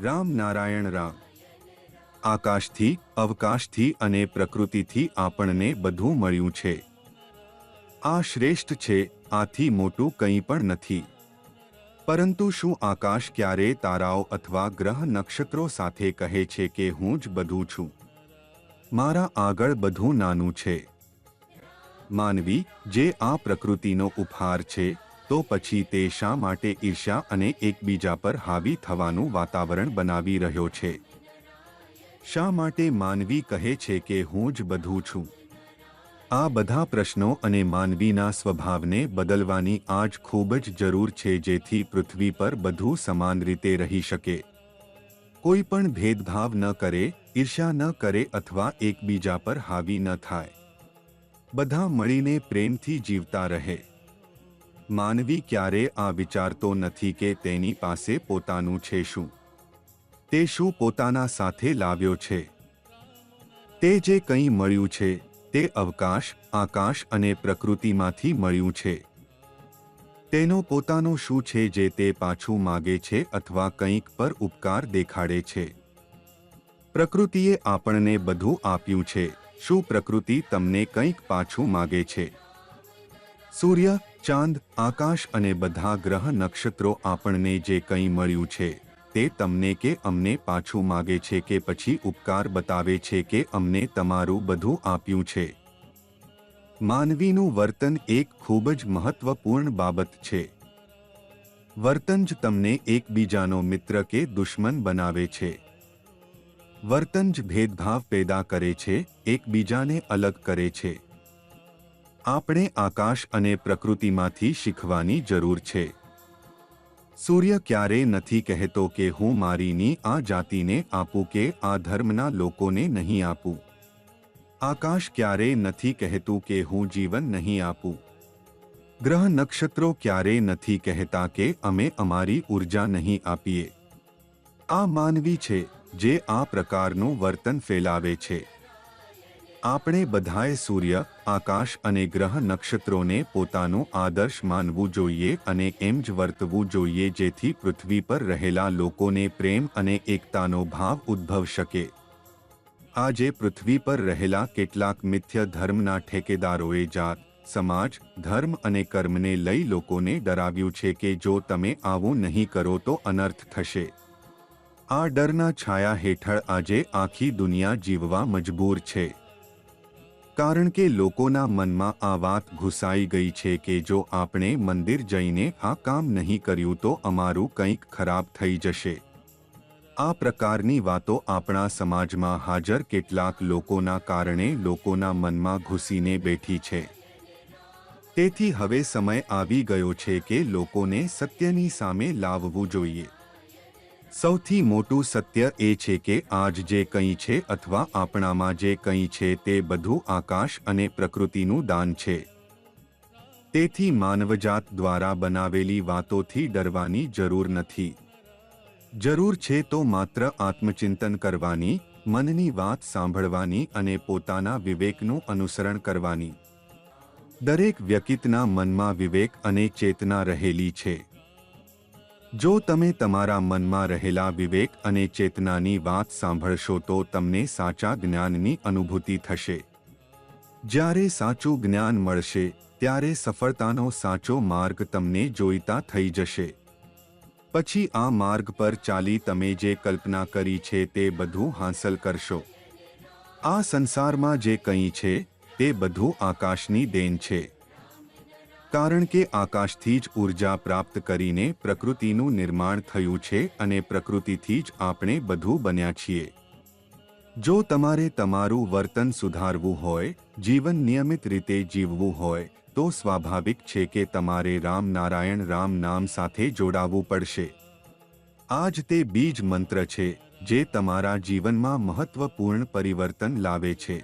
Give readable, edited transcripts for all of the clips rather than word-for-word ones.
રામ નારાયણ રામ। આકાશથી, અવકાશથી અને પ્રકૃતિથી આપણને બધું મળ્યું છે। આ શ્રેષ્ઠ છે, આથી મોટું કંઈ પણ નથી। પરંતુ શું આકાશ ક્યારે તારાઓ અથવા ગ્રહ નક્ષત્રો સાથે કહે છે કે હું જ બધું છું, મારા આગળ બધું નાનું છે? માનવી જે આ પ્રકૃતિનો ઉપહાર છે, તો પછી તે શા માટે ઈર્ષ્યા અને એકબીજા પર હાવી થવાનું વાતાવરણ બનાવી રહ્યો છે? શા માટે માનવી કહે છે કે હું જ બધું છું? આ બધા પ્રશ્નો અને માનવીના સ્વભાવને બદલવાની આજ ખૂબ જ જરૂર છે, જેથી પૃથ્વી પર બધું સમાન રીતે રહી શકે। કોઈ પણ ભેદભાવ ન કરે, ઈર્ષ્યા ન કરે અથવા એકબીજા પર હાવી ન થાય। બધા મળીને પ્રેમથી જીવતા રહે। માનવી ક્યારે આ વિચારતો નથી કે તેની પાસે પોતાનું છે શું? તે શું પોતાના સાથે લાવ્યો છે? તે જે કંઈ મળ્યું છે તે અવકાશ, આકાશ અને પ્રકૃતિમાંથી મળ્યું છે। તેનો પોતાનો શું છે જે તે પાછું માગે છે અથવા કંઈક પર ઉપકાર દેખાડે છે? પ્રકૃતિએ આપણને બધું આપ્યું છે, શું પ્રકૃતિ તમને કંઈક પાછું માગે છે? સૂર્ય, ચાંદ, આકાશ અને બધા ગ્રહ નક્ષત્રો આપણને જે કંઈ મળ્યું છે તે તમને કે અમને પાછું માગે છે કે પછી ઉપકાર બતાવે છે કે અમને તમારું બધું આપ્યું છે? માનવીનું વર્તન એક ખૂબ જ મહત્વપૂર્ણ બાબત છે। વર્તન જ તમને એકબીજાનો મિત્ર કે દુશ્મન બનાવે છે। વર્તન જ ભેદભાવ પેદા કરે છે, એકબીજાને અલગ કરે છે। આપણે આકાશ અને પ્રકૃતિમાંથી શીખવાની જરૂર છે। સૂર્ય ક્યારે નથી કહેતો કે હું મારીની આ જાતિને આપું કે આ ધર્મના લોકોને નહીં આપું। આકાશ ક્યારે નથી કહેતું કે હું જીવન નહીં આપું। ગ્રહ નક્ષત્રો ક્યારે નથી કહેતા કે અમે અમારી ઊર્જા નહીં આપીએ। આ માનવી છે જે આ પ્રકારનું વર્તન ફેલાવે છે। આપણે બધાએ સૂર્ય, આકાશ અને ગ્રહ નક્ષત્રોને પોતાનું આદર્શ માનવું જોઈએ અને એમ જ વર્તવું જોઈએ જેથી પૃથ્વી પર રહેલા લોકોને પ્રેમ અને એકતાનો ભાવ ઉદ્ભવ શકે। આજે પૃથ્વી પર રહેલા કેટલાક મિથ્ય ધર્મના ઠેકેદારોએ જાત, સમાજ, ધર્મ અને કર્મને લઈ લોકોને ડરાવ્યું છે કે જો તમે આવું નહીં કરો તો અનર્થ થશે। આ ડરના છાયા હેઠળ આજે આખી દુનિયા જીવવા મજબૂર છે। કારણ કે લોકોના મનમાં આ વાત ઘૂસાઈ ગઈ છે કે જો આપણે મંદિર જઈને આ કામ નહીં કર્યું તો અમારું કંઈક ખરાબ થઈ જશે। આ પ્રકારની વાતો આપણા સમાજમાં હાજર કેટલાક લોકોના કારણે લોકોના મનમાં ઘૂસીને બેઠી છે। તેથી હવે સમય આવી ગયો છે કે લોકોને સત્યની સામે લાવવું જોઈએ। સૌથી મોટું સત્ય એ છે કે આજ જે કંઈ છે અથવા આપણામાં જે કંઈ છે તે બધું આકાશ અને પ્રકૃતિનું દાન છે। તેથી માનવજાત દ્વારા બનાવેલી વાતોથી ડરવાની જરૂર નથી। જરૂર છે તો માત્ર આત્મચિંતન કરવાની, મનની વાત સાંભળવાની અને પોતાના વિવેકનું અનુસરણ કરવાની। દરેક વ્યક્તિના મનમાં વિવેક અને ચેતના રહેલી છે। જો તમે તમારા મનમાં રહેલા વિવેક અને ચેતનાની વાત સાંભળશો તો તમને સાચા જ્ઞાનની અનુભૂતિ થશે। જ્યારે સાચું જ્ઞાન મળશે ત્યારે સફળતાનો સાચો માર્ગ તમને જોઈતા થઈ જશે। પછી આ માર્ગ પર ચાલી તમે જે કલ્પના કરી છે તે બધું હાંસલ કરશો। આ સંસારમાં જે કંઈ છે તે બધું આકાશની દેન છે। કારણ કે આકાશથી જ ઊર્જા પ્રાપ્ત કરીને પ્રકૃતિનું નિર્માણ થયું છે અને પ્રકૃતિથી જ આપણે બધું બન્યા છીએ। જો તમારે તમારું વર્તન સુધારવું હોય, જીવન નિયમિત રીતે જીવવું હોય, તો સ્વાભાવિક છે કે તમારે રામ નારાયણ રામ નામ સાથે જોડાવવું પડશે। આ જ તે બીજ મંત્ર છે જે તમારા જીવનમાં મહત્વપૂર્ણ પરિવર્તન લાવે છે।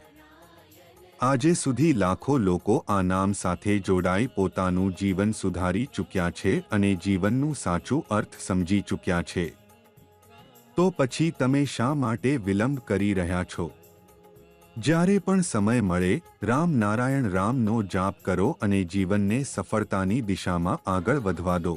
આજે સુધી લાખો લોકો આ નામ સાથે જોડાઈ પોતાનું જીવન સુધારી ચૂક્યા છે અને જીવનનું સાચું અર્થ સમજી ચૂક્યા છે। તો પછી તમે શા માટે વિલંબ કરી રહ્યા છો? જ્યારે પણ સમય મળે રામ નારાયણ રામનો જાપ કરો અને જીવનને સફળતાની દિશામાં આગળ વધવા દો।